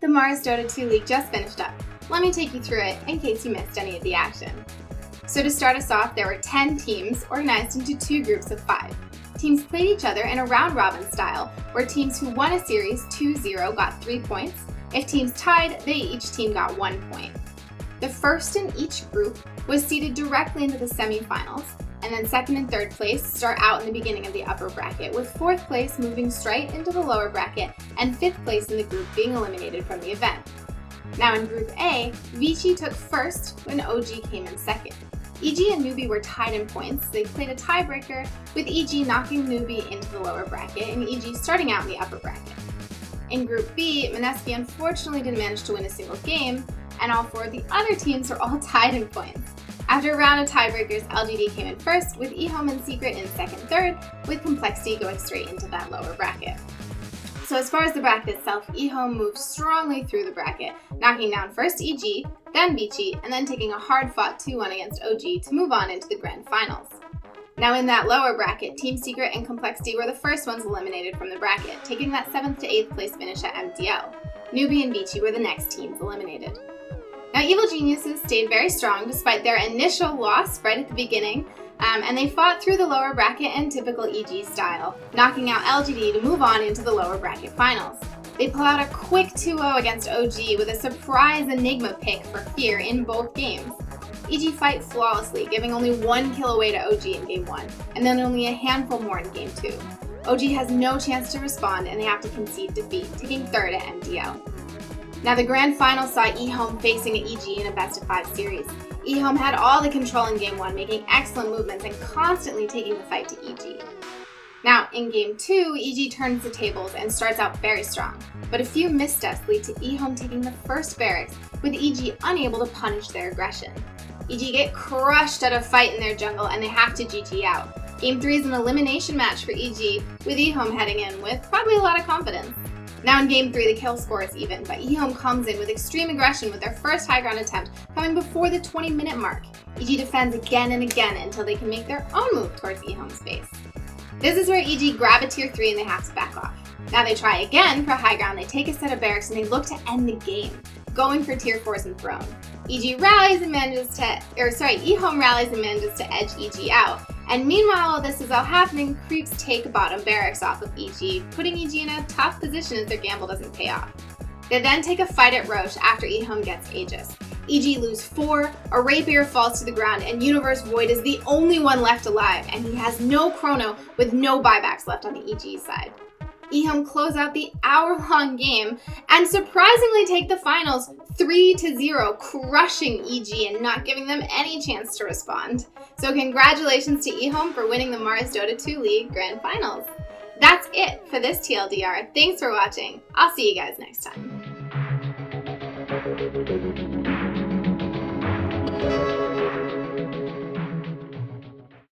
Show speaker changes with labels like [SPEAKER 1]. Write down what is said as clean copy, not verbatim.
[SPEAKER 1] The Mars Dota 2 League just finished up. Let me take you through it in case you missed any of the action. So to start us off, there were 10 teams organized into 2 groups of 5. Teams played each other in a round-robin style, where teams who won a series 2-0 got 3 points. If teams tied, each team got 1 point. The first in each group was seeded directly into the semifinals, and then second and third place start out in the beginning of the upper bracket, with fourth place moving straight into the lower bracket and fifth place in the group being eliminated from the event. Now in Group A, Vici took first when OG came in second. EG and Newbie were tied in points. They played a tiebreaker, with EG knocking Newbie into the lower bracket and EG starting out in the upper bracket. In Group B, Mineski unfortunately didn't manage to win a single game, and all 4 of the other teams were all tied in points. After a round of tiebreakers, LGD came in first, with eHome and Secret in second, third, with Complexity going straight into that lower bracket. So as far as the bracket itself, eHome moved strongly through the bracket, knocking down first EG, then Vici, and then taking a hard-fought 2-1 against OG to move on into the grand finals. Now in that lower bracket, Team Secret and Complexity were the first ones eliminated from the bracket, taking that 7th to 8th place finish at MDL. Newbie and Vici were the next teams eliminated. Now Evil Geniuses stayed very strong despite their initial loss right at the beginning, and they fought through the lower bracket in typical EG style, knocking out LGD to move on into the lower bracket finals. They pull out a quick 2-0 against OG with a surprise Enigma pick for Fear in both games. EG fight flawlessly, giving only 1 kill away to OG in Game 1, and then only a handful more in Game 2. OG has no chance to respond and they have to concede defeat, taking third at MDL. Now the grand final saw eHome facing EG in a best-of-5 series. eHome had all the control in Game 1, making excellent movements and constantly taking the fight to EG. Now, in Game 2, EG turns the tables and starts out very strong, but a few missteps lead to eHome taking the first barracks, with EG unable to punish their aggression. EG get crushed at a fight in their jungle and they have to GG out. Game 3 is an elimination match for EG, with eHome heading in with probably a lot of confidence. Now in Game 3, the kill score is even, but eHome comes in with extreme aggression with their first high ground attempt coming before the 20-minute mark. EG defends again and again until they can make their own move towards eHome's base. This is where EG grab a tier 3 and they have to back off. Now they try again for high ground, they take a set of barracks and they look to end the game, going for tier 4s and throne. eHome rallies and manages to edge EG out. And meanwhile, while this is all happening, creeps take bottom barracks off of EG, putting EG in a tough position as their gamble doesn't pay off. They then take a fight at Roche after eHome gets Aegis. EG lose 4, a rapier falls to the ground, and Universe Void is the only one left alive, and he has no chrono with no buybacks left on the EG side. eHome close out the hour-long game and surprisingly take the finals 3-0, crushing EG and not giving them any chance to respond. So congratulations to eHome for winning the Mars Dota 2 League Grand Finals. That's it for this TLDR. Thanks for watching. I'll see you guys next time.